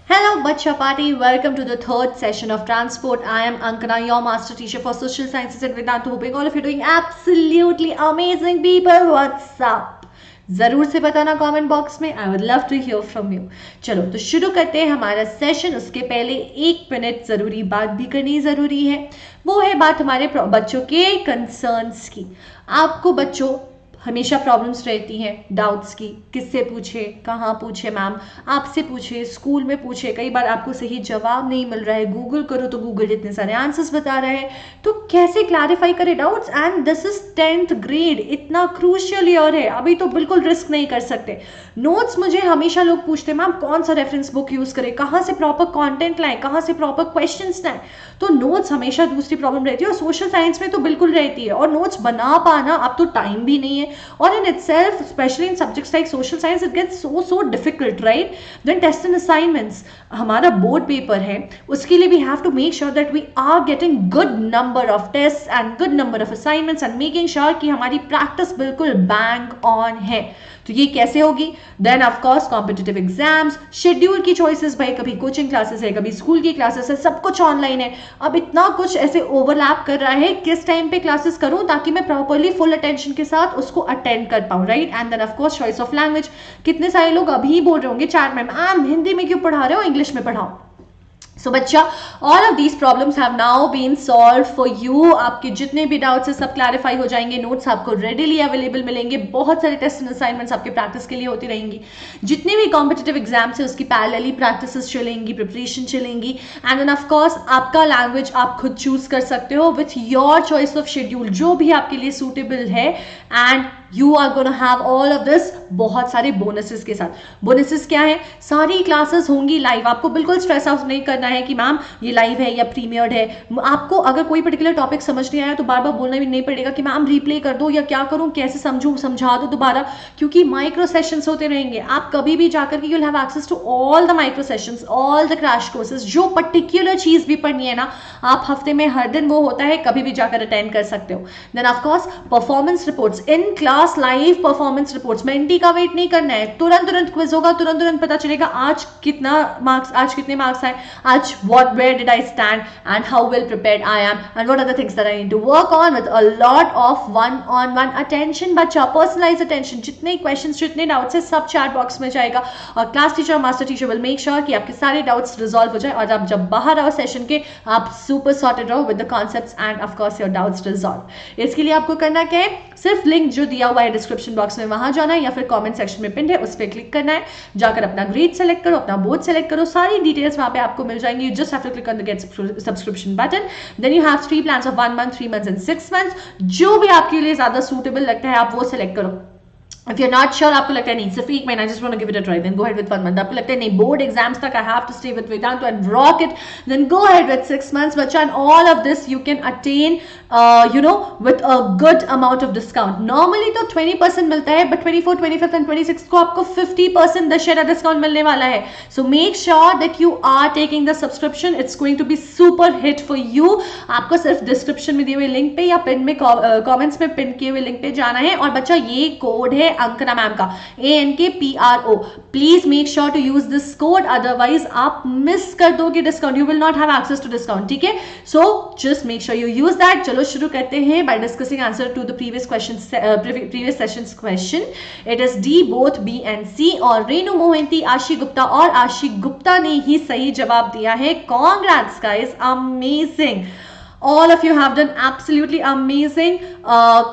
Hello, Bacha Party. Welcome to the third session of Transport. I am Ankana, your master teacher for Social Sciences at Vedanta. Hoping all of you are doing absolutely amazing, people. What's up? जरूर से बताना comment box में. I would love to hear from you. चलो तो शुरू करते हैं हमारा सेशन. उसके पहले 1 मिनट जरूरी बात भी करनी जरूरी है. वो है बात हमारे बच्चों के कंसर्न्स की. आपको बच्चों हमेशा प्रॉब्लम्स रहती हैं डाउट्स की. किससे पूछे, कहाँ पूछे मैम, आपसे पूछे, स्कूल में पूछे. कई बार आपको सही जवाब नहीं मिल रहा है, गूगल करो तो गूगल इतने सारे आंसर्स बता रहा है. तो कैसे क्लैरिफाई करें doubts. And this is 10th grade. इतना क्रूशियल ईयर है, अभी तो बिल्कुल रिस्क नहीं कर सकते. नोट्स मुझे हमेशा लोग पूछते हैं मैम कौन सा रेफरेंस बुक यूज करें, कहाँ से प्रॉपर कॉन्टेंट लाएं, कहाँ से प्रॉपर क्वेश्चन लाएं. तो नोट्स हमेशा दूसरी प्रॉब्लम रहती है और सोशल साइंस में तो बिल्कुल रहती है. और नोट्स बना पाना, अब तो टाइम भी नहीं है. और in itself, especially in subjects like social science, it gets so difficult, right? Then tests and assignments. हमारा बोर्ड पेपर है, उसके लिए we have to make sure that we are getting good number of tests and good number of assignments and making sure कि हमारी practice बिल्कुल bang on है. तो ये कैसे होगी. Then of course competitive exams, schedule की चॉइसेस. भाई कभी कोचिंग क्लासेस है, कभी स्कूल की क्लासेस है, सब कुछ ऑनलाइन है. अब इतना कुछ ऐसे ओवरलैप कर रहा है, किस टाइम पे क्लासेस करूं ताकि मैं प्रॉपर्ली फुल अटेंशन के साथ उसको अटेंड कर पाऊं, right. And then of course choice of language. कितने सारे लोग अभी बोल रहे होंगे चैट में मैम हिंदी में क्यों पढ़ा रहे हो, इंग्लिश में पढ़ाओ. सो बच्चा, all of these problems have now been solve for you. आपके जितने भी डाउट्स है सब क्लैरिफाई हो जाएंगे. नोट्स आपको रेडिली अवेलेबल मिलेंगे. बहुत सारे टेस्ट एंड असाइनमेंट्स आपके प्रैक्टिस के लिए होती रहेंगी. जितने भी कॉम्पिटिटिव एग्जाम्स है उसकी पैरेलली प्रैक्टिस चलेंगी, प्रिपरेशन चलेंगी. एंड देन ऑफ कोर्स आपका लैंग्वेज आप खुद चूज कर सकते हो with your choice of schedule, जो भी आपके लिए सूटेबल है. And you are gonna have all of this बहुत सारे बोनसेस के साथ. बोनसेस क्या है, सारी क्लासेस होंगी लाइव. आपको बिल्कुल स्ट्रेस आउट नहीं करना है कि मैम ये लाइव है या प्रीमियर्ड है. आपको अगर कोई पर्टिकुलर टॉपिक समझ नहीं आया तो बार बार बोलना भी नहीं पड़ेगा कि मैम रिप्ले कर दो या क्या करूं, कैसे समझूं, समझा दो दोबारा. क्योंकि माइक्रो सेशंस होते रहेंगे. आप कभी भी जाकर के you will have access to all the micro sessions, all the crash courses. जो पर्टिकुलर चीज भी पढ़नी है ना, आप हफ्ते में हर दिन वो होता है, कभी भी जाकर अटेंड कर सकते हो. Then of course performance reports, in class live performance reports. Mentee का वेट नहीं करना है, तुरंत क्विज होगा, तुरंत पता चलेगा आज कितना मार्क्स, आज कितने मार्क्स आए, आज where did I stand and how well prepared I am and what are the things that I need to work on, with a lot of one-on-one attention. बच्चा personalized attention. जितने questions, जितने doubts है सब chat box में जाएगा और class teacher, master teacher will make sure कि आपके सारे doubts resolve हो जाए और आप जब बाहर आओ सेशन के आप super sorted रहो with the concepts and of course your doubts resolve. इसके लिए आपको करना क्या है, सिर्फ लिंक जो दिया हुआ है डिस्क्रिप्शन बॉक्स में वहां जाना है या फिर कमेंट सेक्शन में पिन है उस पर क्लिक करना है. जाकर अपना ग्रेड सेलेक्ट करो, अपना बोर्ड सेलेक्ट करो, सारी डिटेल्स वहां पे आपको मिल जाएंगी. You just have to click on the get subscription button. Then you have 3 plans of 1 month, 3 months and 6 months. जो भी आपके लिए ज्यादा सूटेबल लगता है आप वो सेलेक्ट करो. If you're not sure, आपको लगता है नहीं सिर्फ 1 महीना, I just want to give it a try, then go ahead with 1 month. आपको लगता है नहीं बोर्ड एग्जाम्स तक I have to stay with Vedanta and rock it, then go ahead with 6 months. बच्चा, and all of this you can attain with a good amount of discount. Normally तो 20% मिलता है, but 24, 25 and 26 को आपको 50% Dussehra discount मिलने वाला है. So make sure that you are taking the subscription. It's going to be super hit for you. आपको सिर्फ डिस्क्रिप्शन में दिए हुए लिंक पे या पिन में कमेंट्स में पिन किए हुए लिंक पे जाना है. और बच्चा ये कोड है अंकना मैम का, ANKPRO. Please make sure to use this code, otherwise आप मिस कर दोगे discount. You will not have access to discount. ठीक है, so just make sure you use that. चलो शुरू करते हैं by discussing answer to the previous sessions question. It is D, both B and C. और रेणु मोहंती, आशी गुप्ता और आशी गुप्ता ने ही सही जवाब दिया है. Congrats guys, amazing. All of you have done absolutely amazing.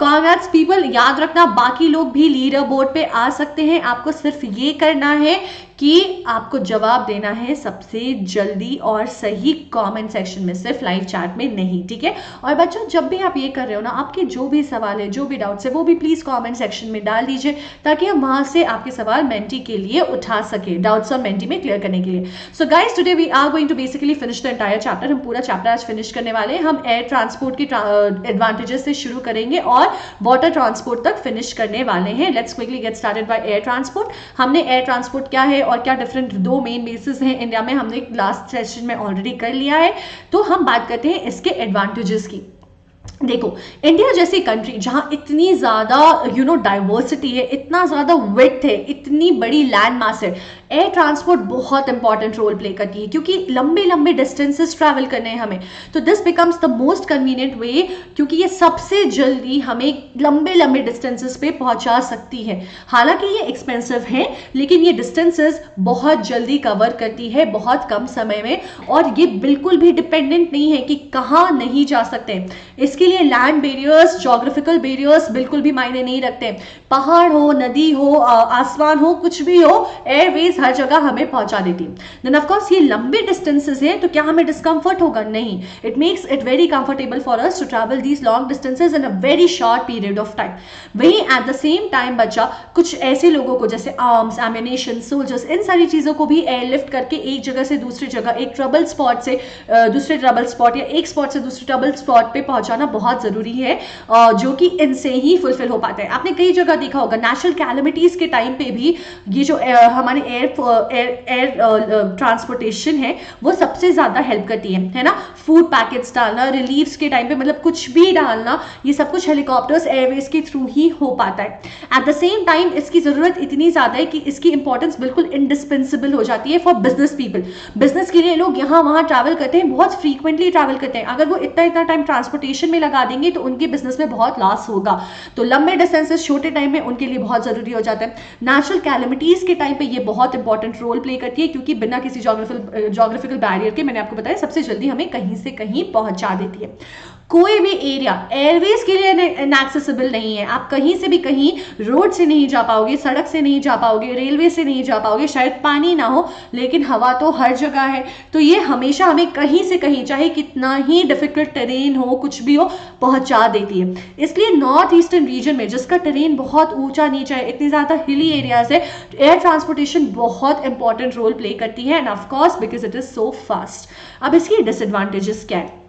Congrats people. याद रखना बाकी लोग भी लीडर बोर्ड पे आ सकते हैं. आपको सिर्फ ये करना है कि आपको जवाब देना है सबसे जल्दी और सही कमेंट सेक्शन में, सिर्फ लाइव चैट में नहीं. ठीक है. और बच्चों जब भी आप ये कर रहे हो ना, आपके जो भी सवाल है, जो भी डाउट्स है, वो भी प्लीज कमेंट सेक्शन में डाल दीजिए ताकि हम वहां से आपके सवाल मेंटी के लिए उठा सके, डाउट्स और मेंटी में क्लियर करने के लिए. So guys, today we are going to basically finish the entire chapter. हम पूरा चैप्टर आज फिनिश करने वाले हैं. हम एयर ट्रांसपोर्ट की एडवांटेजेस से शुरू करेंगे और वाटर ट्रांसपोर्ट तक फिनिश करने वाले हैं. Let's quickly get started by air transport. हमने एयर ट्रांसपोर्ट क्या है और क्या डिफरेंट 2 मेन बेसिस हैं इंडिया में, हमने लास्ट सेशन में ऑलरेडी कर लिया है. तो हम बात करते हैं इसके एडवांटेजेस की. देखो, इंडिया जैसी कंट्री जहां इतनी ज्यादा डाइवर्सिटी है, इतना ज्यादा विड्थ है, इतनी बड़ी लैंड मास है, एयर ट्रांसपोर्ट बहुत इंपॉर्टेंट रोल प्ले करती है, क्योंकि लंबे लंबे डिस्टेंसेस ट्रैवल करने हैं हमें, तो this becomes the most convenient way, क्योंकि ये सबसे जल्दी हमें लंबे लंबे डिस्टेंसेस पे पहुंचा सकती है। हालांकि ये एक्सपेंसिव है, लेकिन ये डिस्टेंसेस बहुत जल्दी कवर करती है, बहुत कम समय में, और ये बिल्कुल भी डिपेंडेंट नहीं है कि कहाँ नहीं जा सकते। इसके लिए लैंड बैरियर्स, ज्योग्राफिकल बैरियर्स बिल्कुल भी मायने नहीं रखते। पहाड़ हो, नदी हो, आसमान हो, कुछ भी हो, एयरवेज हर जगह हमें पहुंचा देती है। देन ऑफ कोर्स ये लंबे डिस्टेंसेस हैं, तो क्या हमें डिस्कंफर्ट होगा? नहीं, it makes it very comfortable for us to travel these long distances in a very short period of time. वहीं एट द सेम टाइम बच्चा, कुछ ऐसे लोगों को जैसे आर्म्स, एम्यूनेशन, सोल्जर्स, इन सारी चीजों को भी एयरलिफ्ट करके एक जगह से दूसरी जगह, एक ट्रबल स्पॉट से दूसरे ट्रबल स्पॉट, या एक स्पॉट से दूसरे ट्रबल स्पॉट पे पहुंचाना बहुत जरूरी है, जो कि इनसे ही फुलफिल हो पाता है। आपने कई जगह देखा होगा, नेशनल कैलेमिटीज के टाइम पे भी ये जो हमारे एयर ट्रांसपोर्टेशन है, वो सबसे ज्यादा हेल्प करती है ना। फूड पैकेट्स डालना, रिलीफ्स के टाइम पे मतलब कुछ भी डालना, ये सब कुछ हेलीकॉप्टर्स, एयरवेज के थ्रू ही हो पाता है। एट द सेम टाइम इसकी जरूरत इतनी ज्यादा है कि इसकी इंपॉर्टेंस बिल्कुल इंडिस्पेंसिबल हो जाती है फॉर बिजनेस पीपल। बिजनेस के लिए लोग यहाँ वहां ट्रैवल करते हैं, बहुत फ्रीक्वेंटली ट्रैवल करते हैं। अगर वो इतना इतना टाइम ट्रांसपोर्टेशन में लगा देंगे तो उनके बिजनेस में बहुत लॉस होगा। तो लंबे डिस्टेंसेस छोटे टाइम में उनके लिए बहुत जरूरी हो जाता है। नेशनल कैलेमिटीज के टाइम पे ये बहुत इंपॉर्टेंट रोल प्ले करती है, क्योंकि बिना किसी ज्योग्राफिकल बैरियर के, मैंने आपको बताया, सबसे जल्दी हमें कहीं से कहीं पहुंचा देती है। कोई भी एरिया एयरवेज के लिए इनएक्सेसिबल नहीं है। आप कहीं से भी कहीं रोड से नहीं जा पाओगे, सड़क से नहीं जा पाओगे, रेलवे से नहीं जा पाओगे, शायद पानी ना हो, लेकिन हवा तो हर जगह है। तो ये हमेशा हमें कहीं से कहीं, चाहे कितना ही डिफिकल्ट टेरेन हो, कुछ भी हो, पहुंचा देती है। इसलिए नॉर्थ ईस्टर्न रीजन में, जिसका टेरेन बहुत ऊंचा नीचा है, इतनी ज्यादा हिली एरियाज है, एयर ट्रांसपोर्टेशन बहुत इंपॉर्टेंट रोल प्ले करती है, end of course because it is so fast. अब इसकी डिसएडवांटेजेस क्या है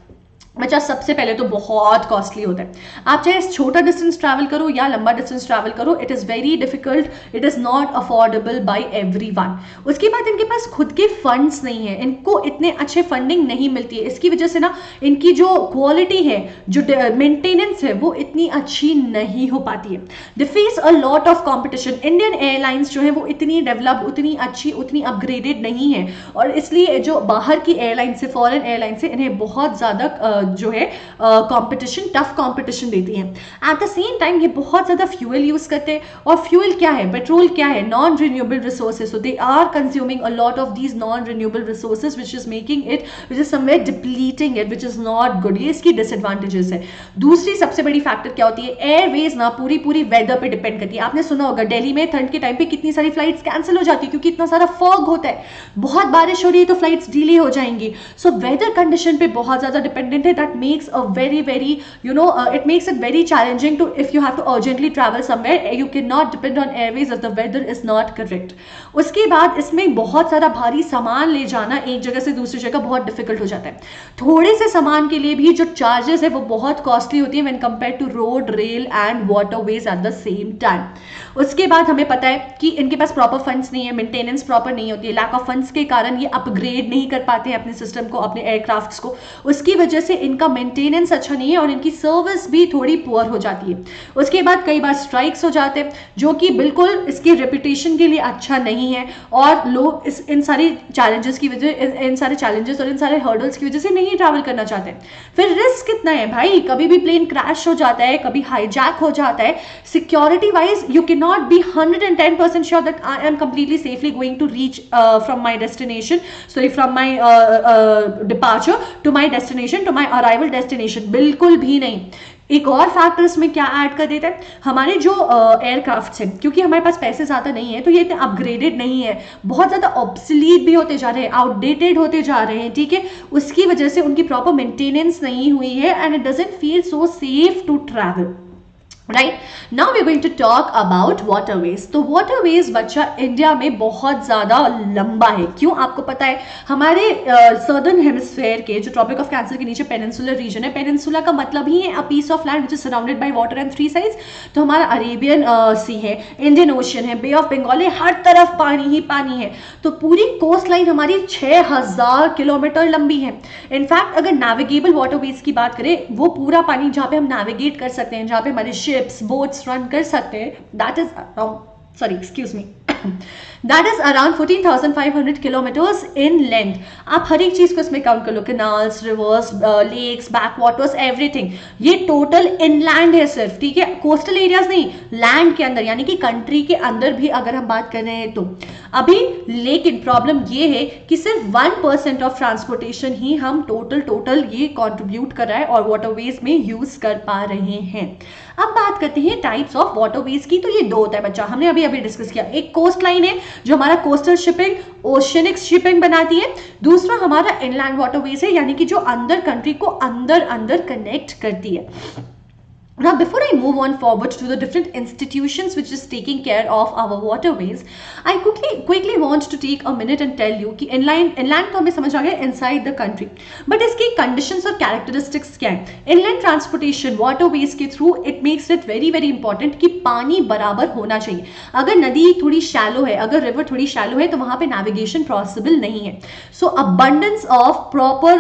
बच्चा? सबसे पहले तो बहुत कॉस्टली होता है। आप चाहे छोटा डिस्टेंस ट्रैवल करो या लंबा डिस्टेंस ट्रैवल करो, it is very difficult, it is not affordable by everyone. उसके बाद इनके पास खुद के फंड्स नहीं है, इनको इतने अच्छे फंडिंग नहीं मिलती है। इसकी वजह से ना इनकी जो क्वालिटी है, जो मेंटेनेंस है, वो इतनी अच्छी नहीं हो पाती है। They face a lot of competition. Indian airlines जो है वो इतनी डेवलप, उतनी अच्छी, उतनी अपग्रेडेड नहीं है, और इसलिए जो बाहर की एयरलाइन से, फॉरेन एयरलाइन से, इन्हें बहुत ज़्यादा जो है कंपटीशन, टफ कंपटीशन देती हैं। एट द सेम टाइम ये बहुत ज्यादा फ्यूल यूज करते हैं, और फ्यूल क्या है, पेट्रोल क्या है, non renewable resources. So they are consuming a lot of these non renewable resources, which is making it, which is somewhere depleting it, which is not good. ये इसकी disadvantages है। दूसरी सबसे बड़ी फैक्टर क्या होती है, एयरवेज ना पूरी पूरी वेदर पे डिपेंड करती है। आपने सुना होगा दिल्ली में ठंड के टाइम पे कितनी सारी फ्लाइट्स कैंसिल हो जाती है, क्योंकि इतना सारा फॉग होता है, बहुत बारिश हो रही है तो फ्लाइट्स डिले हो जाएंगी। सो वेदर कंडीशन पे बहुत ज्यादा डिपेंडेंट है। that makes a very it makes it very challenging to, if you have to urgently travel somewhere, you cannot depend on airways if the weather is not correct. उसके बाद इसमें बहुत सारा भारी सामान ले जाना एक जगह से दूसरी जगह बहुत डिफिकल्ट हो जाता है। थोड़े से सामान के लिए भी जो चार्जेस है वो बहुत कॉस्टली होती है when compare to road, rail and waterways at the same time. उसके बाद हमें पता है कि इनके पास प्रॉपर फंड्स नहीं है, मेंटेनेंस प्रॉपर नहीं होती है, लैक ऑफ फंड्स के कारण ये अपग्रेड नहीं कर पाते हैं अपने सिस्टम को, अपने एयरक्राफ्ट्स को। उसकी वजह से इनका मेंटेनेंस अच्छा नहीं है और इनकी सर्विस भी थोड़ी पुअर हो जाती है। उसके बाद कई बार स्ट्राइक्स हो जाते हैं जो कि बिल्कुल इसकी रेपुटेशन के लिए अच्छा नहीं है, और लोग इन सारी चैलेंजेस की वजह, इन सारे चैलेंजेस और इन सारे हर्डल्स की वजह से नहीं ट्रैवल करना चाहते। फिर रिस्क कितना है भाई, कभी भी प्लेन क्रैश हो जाता है, कभी हाईजैक हो जाता है। Security wise you can not be 110% sure that I am completely safely going to reach from my destination, sorry from my departure to my destination, to my arrival destination, बिल्कुल भी नहीं। एक और फैक्टर इसमें क्या ऐड कर देता है, हमारे जो एयरक्राफ्ट हैं, क्योंकि हमारे पास पैसे ज़्यादा नहीं है तो ये इतने अपग्रेडेड नहीं है, बहुत ज़्यादा ऑब्सलीट भी होते जा रहे हैं, आउटडेटेड होते जा रहे हैं, ठीक है। उसकी वजह से उनकी प्रॉपर मेंटेनेंस नहीं हुई है and it doesn't feel so safe to travel. Right now we are going to talk about waterways. तो वाटरवेज बच्चा इंडिया में बहुत ज्यादा लंबा है। क्यों? आपको पता है हमारे सर्दर्न हेमिस्फेयर के जो ट्रॉपिक ऑफ कैंसर के नीचे पेनिनसुलर रीजन है, पेनिनसुला का मतलब ही है a piece of land which is surrounded by water and three sides. तो हमारा अरेबियन सी है, इंडियन ओशन है, बे ऑफ बंगाल है, हर तरफ पानी ही पानी है। तो पूरी कोस्ट लाइन हमारी 6000 किलोमीटर लंबी है। इनफैक्ट अगर नेविगेबल वाटरवेज की बात करें, वो पूरा पानी जहां पे हम नेविगेट कर सकते हैं, जहां पे हमारे शिप्स बोट्स रन कर सकते हैं, that is sorry excuse me that is around 14,500 kilometres in length. आप हर एक चीज को इसमें काउंट कर लो, canals, rivers, lakes, back waters, everything. ये टोटल इनलैंड है सिर्फ, ठीक है, कोस्टल एरियाज नहीं, लैंड के अंदर यानी कि कंट्री के अंदर भी अगर हम बात कर रहे हैं तो अभी। लेकिन प्रॉब्लम ये है कि सिर्फ 1% ऑफ ट्रांसपोर्टेशन ही हम टोटल ये कॉन्ट्रीब्यूट कर रहा है और वाटरवेज में यूज कर पा रहे हैं। अब बात करते हैं टाइप्स ऑफ वाटरवेज की। तो ये दो होता है बच्चा, हमने अभी डिस्कस किया। एक कोस्ट लाइन है जो हमारा कोस्टल शिपिंग, ओशियनिक शिपिंग बनाती है। दूसरा हमारा इनलैंड वाटरवेज है, यानी कि जो अंदर कंट्री को अंदर कनेक्ट करती है। Now, before I move on forward to the different institutions which is taking care of our waterways, I quickly want to take a minute and tell you कि inland तो हमें समझ आ गया inside the country, but इसकी conditions और characteristics क्या है? Inland transportation waterways के through it makes it very very important कि पानी बराबर होना चाहिए। अगर नदी थोड़ी shallow है, अगर river थोड़ी shallow है, तो वहां पे navigation possible नहीं है। So abundance of proper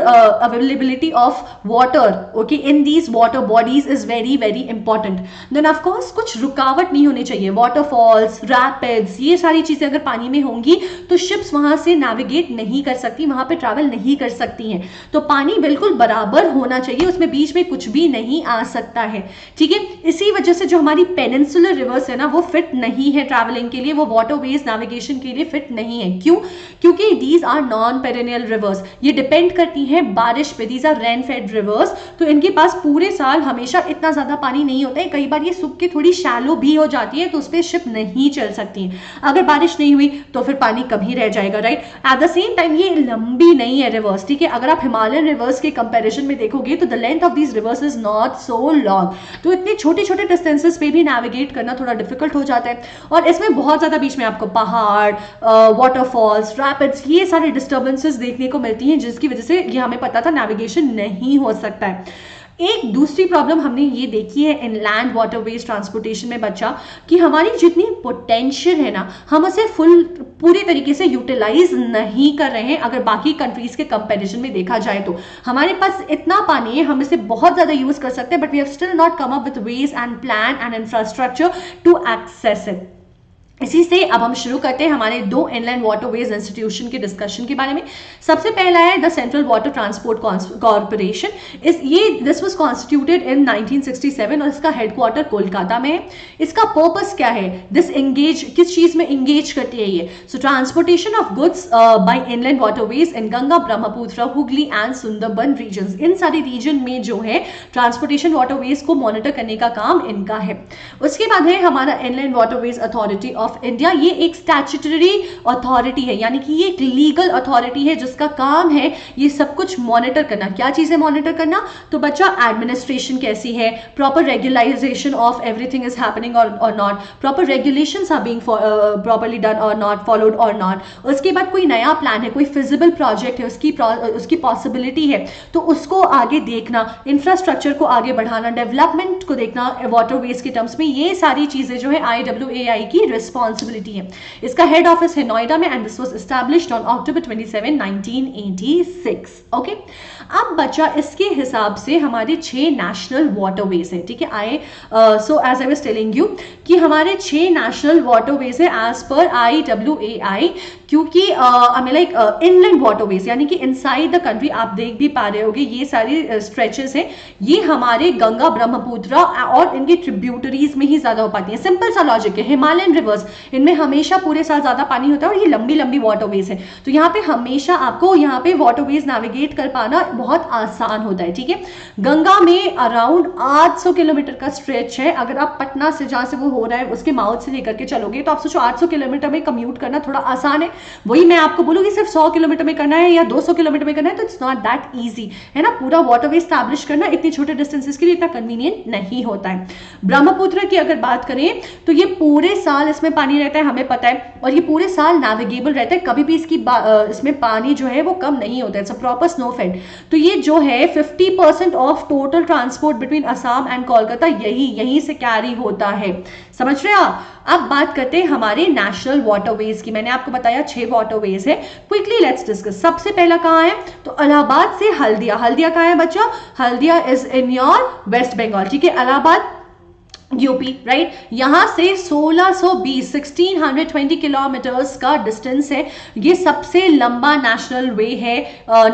availability of water, okay, in these water bodies is very important. Then of course कुछ रुकावट नहीं होनी चाहिए। वाटरफॉल्स, रैपिड्स, ये सारी चीजें अगर पानी में होंगी तो शिप्स वहां से नेविगेट नहीं कर सकती, वहां पे ट्रैवल नहीं कर सकती हैं। तो पानी बिल्कुल बराबर होना चाहिए, उसमें बीच में कुछ भी नहीं आ सकता है, ठीक है। इसी वजह से जो हमारी पेनिनसुलर रिवर्स है ना, वो फिट नहीं है ट्रैवलिंग के लिए, वो वाटरवेज नेविगेशन के लिए फिट नहीं है। क्यों? क्योंकि these are non perennial rivers, ये डिपेंड करती हैं बारिश पे। These are rain fed rivers, तो इनके पास पूरे साल हमेशा इतना ज्यादा पानी नहीं होता है। कई बार ये सूख के थोड़ी शैलो भी हो जाती है, तो उस पर शिप नहीं चल सकती है। अगर बारिश नहीं हुई तो फिर पानी कम ही रह जाएगा, right. Eight the same time ये लंबी नहीं है रिवर्स, ठीक है। अगर आप हिमालयन रिवर्स के कंपैरिजन में देखोगे तो the length of these rivers is not so long, तो इतने छोटे छोटे डिस्टेंसेस पे भी नेविगेट करना थोड़ा डिफिकल्ट हो जाता है। और इसमें बहुत ज्यादा बीच में आपको पहाड़, वाटरफॉल्स, रैपिड्स, ये सारे डिस्टर्बेंसेस देखने को मिलती हैं, जिसकी वजह से ये हमें पता था नेविगेशन नहीं हो सकता है। एक दूसरी प्रॉब्लम हमने ये देखी है इनलैंड वाटरवेज ट्रांसपोर्टेशन में बच्चा, कि हमारी जितनी पोटेंशियल है ना, हम उसे पूरी तरीके से यूटिलाइज नहीं कर रहे हैं। अगर बाकी कंट्रीज के कंपैरिजन में देखा जाए तो हमारे पास इतना पानी है, हम इसे बहुत ज्यादा यूज कर सकते हैं, but we have still not come up with ways and plan and infrastructure to access it. इसी से अब हम शुरू करते हैं हमारे दो इनलैंड वाटरवेज इंस्टीट्यूशन के डिस्कशन के बारे में। सबसे पहला है the central water transport corporation. This was constituted in 1967 और इसका हेडक्वार्टर कोलकाता में है। इसका पर्पस क्या है? दिस एंगेज, किस चीज में एंगेज करती है ये? So transportation of goods by inland waterways in Ganga, Brahmaputra, Hooghly and Sundarban region. इन सारी रीजन में जो है ट्रांसपोर्टेशन वाटरवेज को मॉनिटर करने का काम इनका है। उसके बाद है हमारा inland waterways authority of India. ये एक स्टैट्यूटरी अथॉरिटी है, यानी कि ये एक लीगल अथॉरिटी है जिसका काम है ये सब कुछ मॉनिटर करना। क्या चीजें मॉनिटर करना? तो बच्चा एडमिनिस्ट्रेशन कैसी है, proper regularization of everything is happening और not, proper regulations are being properly done और नॉट, फॉलोड और नॉट। उसके बाद कोई नया प्लान है, कोई फिजिबल प्रोजेक्ट है, उसकी पॉसिबिलिटी है, तो उसको आगे देखना, इंफ्रास्ट्रक्चर को आगे बढ़ाना, डेवलपमेंट को देखना वाटरवेज के टर्म्स में। ये सारी चीजें जो है IWAI की रिस्पॉन्सिबिलिटी है। इसका हेड ऑफिस है नोएडा में and this was established on October 27, 1986। Okay, अब बच्चा इसके हिसाब से हमारे 6 नेशनल वाटरवेज है, ठीक है। So as I was telling you कि हमारे 6 नेशनल वाटरवेज है एज पर IWAI, क्योंकि इनलैंड वाटरवेज यानी कि इनसाइड द कंट्री आप देख भी पा रहे होगे ये सारी स्ट्रेचेस हैं, ये हमारे गंगा, ब्रह्मपुत्र और इनके ट्रिब्यूटरीज में ही ज्यादा हो पाती है। सिंपल सा लॉजिक है, हिमालयन रिवर्स इनमें हमेशा पूरे साल ज्यादा पानी होता है और ये लंबी लंबी वाटरवेज है, तो यहाँ पे हमेशा आपको यहाँ पे वाटरवेज नेविगेट कर पाना बहुत आसान होता है, ठीक है। गंगा में अराउंड 800 किलोमीटर का स्ट्रेच है। अगर आप पटना से, जहां से वो हो रहा है, उसके माउथ से लेकर के चलोगे तो आप सोचो 800 किलोमीटर में कम्यूट करना थोड़ा आसान है, वही मैं आपको बोलूँगी सिर्फ 100 किलोमीटर में करना है या 200 किलोमीटर में करना है, तो इट्स नॉट दैट ईजी, है ना। पूरा वाटरवे स्टैब्लिश करना इतनी छोटे डिस्टेंसेस के लिए इतना कन्वीनियंट नहीं होता है। ब्रह्मपुत्र की अगर बात करें तो ये पूरे साल इसमें पानी रहता है, हमें पता है, और ये पूरे साल नेविगेबल रहता है, कभी भी इसमें पानी जो है वो कम नहीं होता है, it's a proper snow fed. तो ये जो है 50% of total transport between Assam and Kolkata यहीं से कैरी होता है, समझ रहे हो। अब बात करते हैं हमारे नेशनल वाटरवेज की। मैंने आपको बताया 6 वाटरवेज है, क्विकली लेट्स डिस्कस। सबसे पहला कहाँ है, तो इलाहाबाद से हल्दिया। हल्दिया कहाँ है बच्चों, Haldia is in your West Bengal, ठीक है, इलाहाबाद यूपी, राइट। यहां से 1620 किलोमीटर्स का डिस्टेंस है। ये सबसे लंबा नेशनल वे है,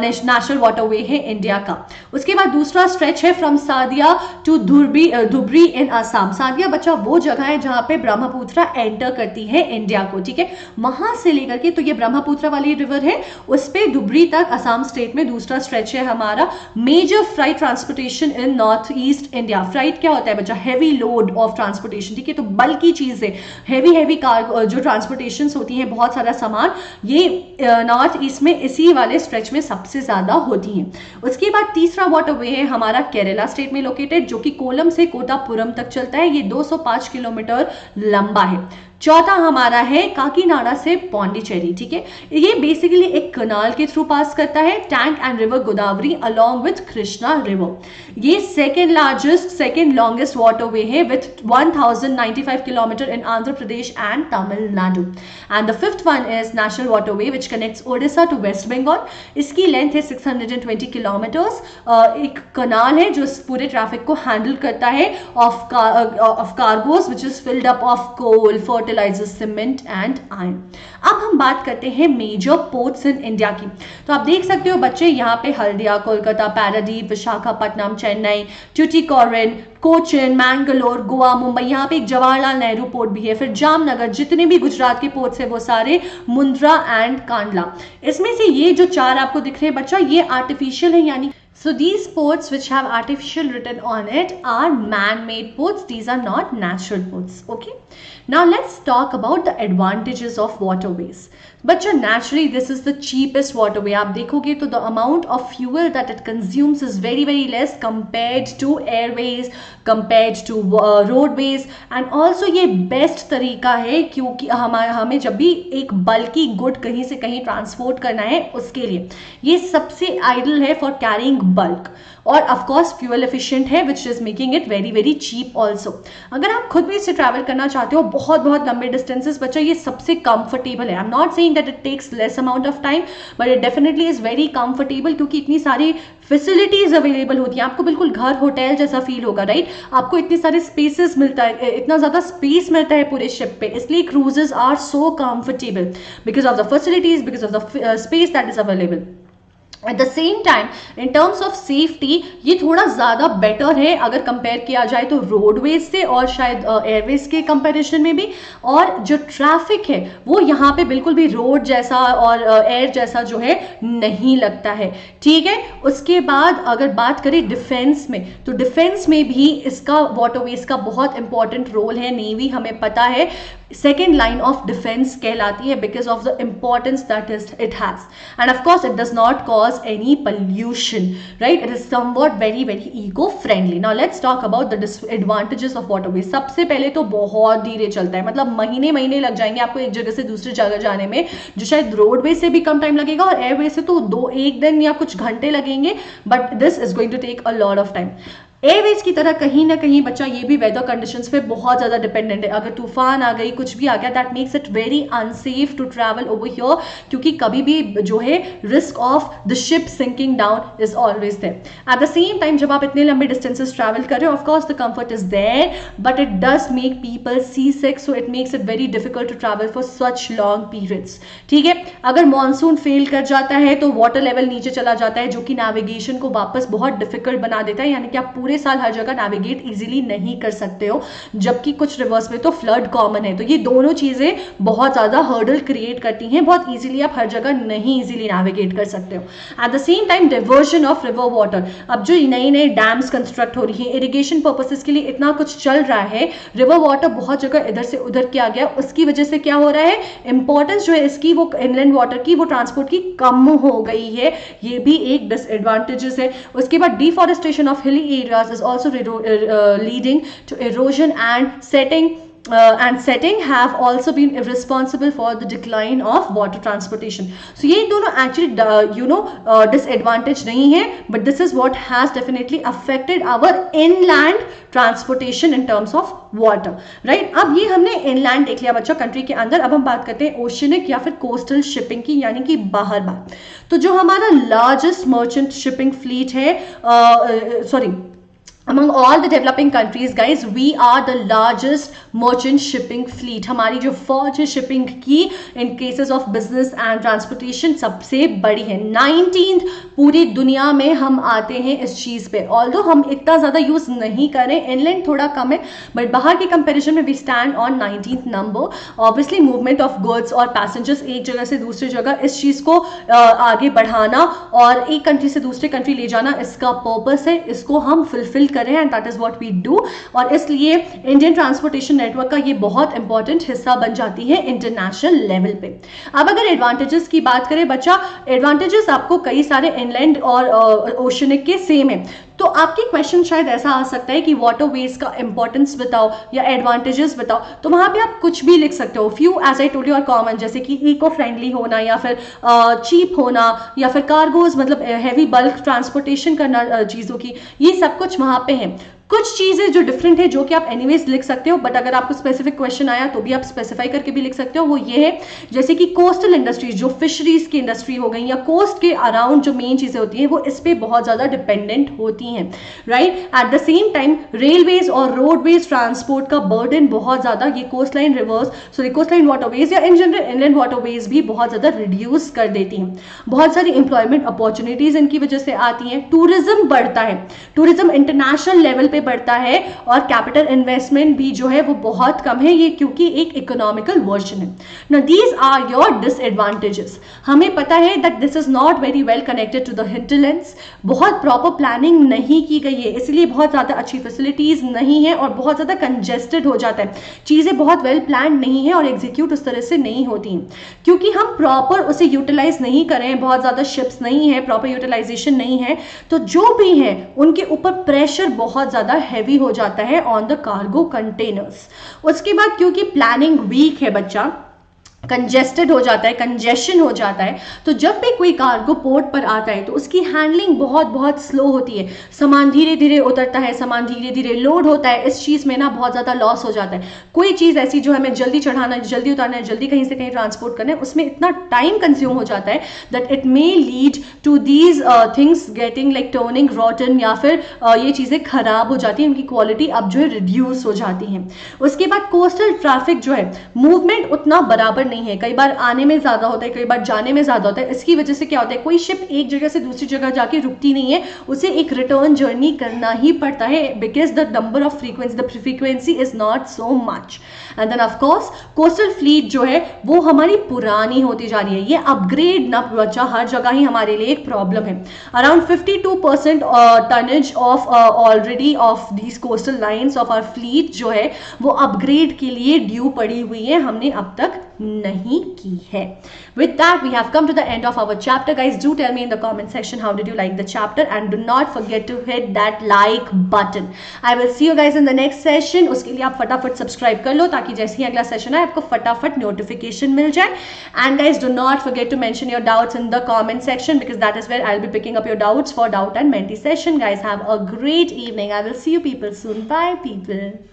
नेशनल वाटरवे है इंडिया का। उसके बाद दूसरा स्ट्रेच है फ्रॉम सादिया टू धुबरी इन असम। सादिया बच्चा वो जगह है जहां पे ब्रह्मपुत्र एंटर करती है इंडिया को, ठीक है। वहां से लेकर के, तो ये ब्रह्मपुत्र वाली रिवर है, उस पे धुबरी तक असम स्टेट में दूसरा स्ट्रेच है हमारा। Major freight transportation in north east India. Freight क्या होता है बच्चा, हैवी लोड ऑफ ट्रांसपोर्टेशन, ठीक है। तो बल्कि चीजें, हैवी कार्गो जो ट्रांसपोर्टेशन होती है, बहुत सारा सामान, ये नॉर्थ ईस्ट में इसी वाले स्ट्रेच में सबसे ज्यादा होती हैं। उसके बाद तीसरा वाटरवे है हमारा केरला स्टेट में लोकेटेड, जो कि कोलम से कोटापुरम तक चलता है। ये 205 किलोमीटर लंबा है। चौथा हमारा है काकीनाडा से पौंडीचेरी, ठीक है। ये बेसिकली एक कनाल के थ्रू पास करता है, tank and river Godavari along with Krishna river. ये सेकेंड लॉन्गेस्ट वाटरवे है with 1095 kilometre in Andhra Pradesh and Tamil Nadu. And the fifth one is national waterway which connects Odisha to West Bengal. इसकी लेंथ है 620 किलोमीटर्स। एक कनाल है जो पूरे ट्रैफिक को हैंडल करता है of cargos which is filled up of coal, fertiliser, cement and iron. अब हम बात करते हैं मेजर पोर्ट्स इन इंडिया की। तो आप देख सकते हो बच्चे, यहाँ पे हल्दिया, कोलकाता, पैरादीप, विशाखापट्टनम, चेन्नई, ट्यूटिकोरिन, कोचिन, मैंगलोर, गोवा, मुंबई, यहाँ पे एक जवाहरलाल नेहरू पोर्ट भी है। फिर जामनगर, जितने भी गुजरात के पोर्ट्स है वो सारे, मुंद्रा एंड कांडला। इसमें से ये जो 4 आपको दिख रहे हैं बच्चा, ये आर्टिफिशियल है, यानी so these ports which have artificial written on it are man-made ports. These are not natural ports. Okay. Now let's talk about the advantages of waterways. बच्चों, naturally this is the cheapest waterway. आप देखोगे तो the amount of fuel that it consumes is very less compared to airways, compared to roadways, and also ये best तरीका है क्योंकि हमें जब भी एक बल्कि गुड कहीं से कहीं ट्रांसपोर्ट करना है उसके लिए ये सबसे आइडियल है फॉर कैरिंग बल्क, और ऑफ कोर्स फ्यूल एफिशिएंट है which is making it very cheap also. अगर आप खुद भी इससे ट्रैवल करना चाहते हो बहुत लंबे डिस्टेंसेस, बच्चा ये सबसे कंफर्टेबल है। I am not saying that it takes less amount of time, but it definitely is very comfortable, क्योंकि इतनी सारी फैसिलिटीज अवेलेबल होती हैं। आपको बिल्कुल घर होटल जैसा फील होगा, राइट। आपको इतने सारे स्पेसेस मिलता है, इतना ज्यादा स्पेस मिलता है पूरे शिप पे, इसलिए cruises are so comfortable because of the facilities, because of the space that is available. At the same time in terms of safety ये थोड़ा ज़्यादा बेटर है अगर कंपेयर किया जाए तो रोडवेज से, और शायद एयरवेज के कंपैरिजन में भी। और जो ट्रैफिक है वो यहाँ पे बिल्कुल भी रोड जैसा और एयर जैसा जो है नहीं लगता है, ठीक है। उसके बाद अगर बात करें डिफेंस में, तो डिफेंस में भी इसका वाटरवेज का बहुत इंपॉर्टेंट रोल है। नेवी हमें पता है सेकेंड लाइन ऑफ डिफेंस कहलाती है because of the importance that it has, end of course it does not cause any pollution, right? It is somewhat very eco-friendly. Now let's talk about the disadvantages of waterways. सबसे पहले तो बहुत धीरे चलता है, मतलब महीने लग जाएंगे आपको एक जगह से दूसरी जगह जाने में, जो शायद रोडवे से भी कम टाइम लगेगा और एयरवे से तो एक दिन या कुछ घंटे लगेंगे, but this is going to take a lot of time. Airways की तरह कहीं ना कहीं बच्चा ये भी वेदर कंडीशंस पे बहुत ज़्यादा डिपेंडेंट है। अगर तूफान आ गई, कुछ भी आ गया, that makes it very unsafe to travel over here, क्योंकि कभी भी जो है risk of the ship sinking down is always there. At the same time जब आप इतने लंबे डिस्टेंसेस ट्रैवल कर रहे हो, of course the comfort is there, but it does make people sea sick, so it makes it very difficult to travel for such long periods, ठीक है। अगर मानसून फेल कर जाता है तो वाटर लेवल नीचे चला जाता है, जो कि नेविगेशन को वापस बहुत डिफिकल्ट बना देता है, यानी कि आप पूरे पूरे साल हर जगह नेविगेट इजीली नहीं कर सकते हो, जबकि कुछ रिवर्स में तो फ्लड कॉमन है। तो ये दोनों चीजें बहुत ज्यादा हर्डल क्रिएट करती हैं, बहुत इजीली आप हर जगह नहीं इजीली नेविगेट कर सकते हो। Eight the same time diversion of river water, अब जो नई नई डैम्स कंस्ट्रक्ट हो रही है इरिगेशन पर्पसेस के लिए, इतना कुछ चल रहा है, रिवर वाटर बहुत जगह इधर से उधर किया गया, उसकी वजह से क्या हो रहा है, इंपॉर्टेंस जो है इसकी वो इनलैंड वाटर की, वो ट्रांसपोर्ट की कम हो गई है, ये भी एक डिसएडवांटेजेस है। उसके बाद deforestation of hilly areas is also leading to erosion and setting have also been responsible for the decline of water transportation. So ये दोनों actually disadvantage नहीं है, but this is what has definitely affected our inland transportation in terms of water, right? अब ये हमने inland देख लिया बच्चों कंट्री के अंदर, अब हम बात करते हैं ओशियनिक या फिर कोस्टल शिपिंग की, यानी कि बाहर बात। तो जो हमारा लार्जेस्ट मर्चेंट शिपिंग फ्लीट है, among all the developing countries guys, we are the largest merchant shipping fleet। हमारी जो फौज है शिपिंग की in cases of business and transportation सबसे बड़ी है, 19th पूरी दुनिया में हम आते हैं इस चीज पे। ऑल्दो हम इतना ज्यादा यूज नहीं करें, इनलैंड थोड़ा कम है, बट बाहर के कंपैरिजन में we stand on 19th number. Obviously movement of goods और पैसेंजर्स एक जगह से दूसरी जगह, इस चीज को आगे बढ़ाना और एक कंट्री से दूसरे कंट्री ले जाना इसका पर्पस है, इसको हम फुलफिल करें and that is what we do. और इसलिए इंडियन ट्रांसपोर्टेशन नेटवर्क का ये बहुत इंपॉर्टेंट हिस्सा बन जाती है इंटरनेशनल लेवल पे। अब अगर एडवांटेजेस की बात करें बच्चा, एडवांटेजेस आपको कई सारे इनलैंड और ओशनिक के सेम है। तो आपके क्वेश्चन शायद ऐसा आ सकता है कि वाटरवेज का इंपॉर्टेंस बताओ या एडवांटेजेस बताओ, तो वहां पे आप कुछ भी लिख सकते हो। Few as I told you are common, जैसे कि इको फ्रेंडली होना या फिर चीप होना या फिर कार्गोज मतलब हैवी बल्क ट्रांसपोर्टेशन करना चीजों की, ये सब कुछ वहां पे है। कुछ चीजें जो डिफरेंट है जो कि आप एनीवेज लिख सकते हो, बट अगर आपको स्पेसिफिक क्वेश्चन आया तो भी आप स्पेसिफाई करके भी लिख सकते हो। वो ये है जैसे कि कोस्टल इंडस्ट्रीज, जो फिशरीज की इंडस्ट्री हो गई या कोस्ट के अराउंड जो मेन चीजें होती हैं वो इस पे बहुत ज्यादा डिपेंडेंट होती हैं, right. Eight the same time railways और रोडवेज ट्रांसपोर्ट का बर्डन बहुत ज्यादा ये कोस्ट लाइन वाटरवेज या इन जनरल इनलैंड वाटरवेज भी बहुत ज्यादा रिड्यूस कर देती हैं। बहुत सारी इंप्लॉयमेंट अपॉर्चुनिटीज इनकी वजह से आती हैं। टूरिज्म बढ़ता है, टूरिज्म इंटरनेशनल लेवल पे बढ़ता है, और कैपिटल इन्वेस्टमेंट भी जो है वो बहुत कम है, ये क्योंकि एक इकोनॉमिकल वर्जन है। Now these are your disadvantages. हमें पता है that this is not very well connected to the hinterlands, बहुत प्रॉपर प्लानिंग नहीं की गई है, इसलिए बहुत ज्यादा अच्छी फैसिलिटीज नहीं है और बहुत ज्यादा कंजेस्टेड हो जाता है, चीजें बहुत वेल प्लान नहीं है और एग्जीक्यूट उस तरह से नहीं होती हैं, क्योंकि हम प्रॉपर उसे यूटिलाइज नहीं करें, बहुत ज्यादा शिप्स नहीं है, प्रॉपर यूटिलाइजेशन नहीं है, तो जो भी है उनके ऊपर प्रेशर बहुत ज्यादा हैवी हो जाता है ऑन द कार्गो कंटेनर्स। उसके बाद क्योंकि प्लानिंग वीक है बच्चा, कंजेस्टेड हो जाता है, कंजेशन हो जाता है, तो जब भी कोई कार्गो पोर्ट पर आता है तो उसकी हैंडलिंग बहुत बहुत स्लो होती है, सामान धीरे धीरे उतरता है, सामान धीरे धीरे लोड होता है, इस चीज में ना बहुत ज्यादा लॉस हो जाता है। कोई चीज ऐसी जो हमें जल्दी चढ़ाना है, जल्दी उतारना है, जल्दी कहीं से कहीं ट्रांसपोर्ट करना है, उसमें इतना टाइम कंज्यूम हो जाता है that it may lead to these things getting like turning rotten, या फिर ये चीजें खराब हो जाती हैं, उनकी क्वालिटी अब जो है रिड्यूस हो जाती है। उसके बाद कोस्टल ट्रैफिक जो है, मूवमेंट उतना बराबर नहीं है, कई बार आने में ज्यादा होता है, कई बार जाने में ज्यादा होता है। इसकी वजह से क्या होता है, कोई शिप एक जगह से दूसरी जगह जाके रुकती नहीं है, उसे एक रिटर्न जर्नी करना ही पड़ता है, because the number of frequency is not so much. And then of course coastal fleet जो है वो हमारी पुरानी होती जा रही है, ये अपग्रेड ना बच्चा हर जगह ही हमारे लिए एक प्रॉब्लम है। Around 52% tonnage of already of these coastal lines of our fleet जो है वो अपग्रेड के लिए ड्यू पड़ी हुई है, हमने अब तक नहीं की है। With that, we have come to the end of our chapter. Guys, do tell me in the comment section how did you like the chapter, and do not forget to hit that like button. I will see you guys in the next session. उसके लिए आप फटाफट subscribe कर लो ताकि जैसे ही अगला session आए आपको फटाफट नोटिफिकेशन मिल जाए। And guys, do not forget to mention your doubts in the comment section, because that is where I'll be picking up your doubts for doubt and menti session. Guys, have a great evening. I will see you people soon. Bye people.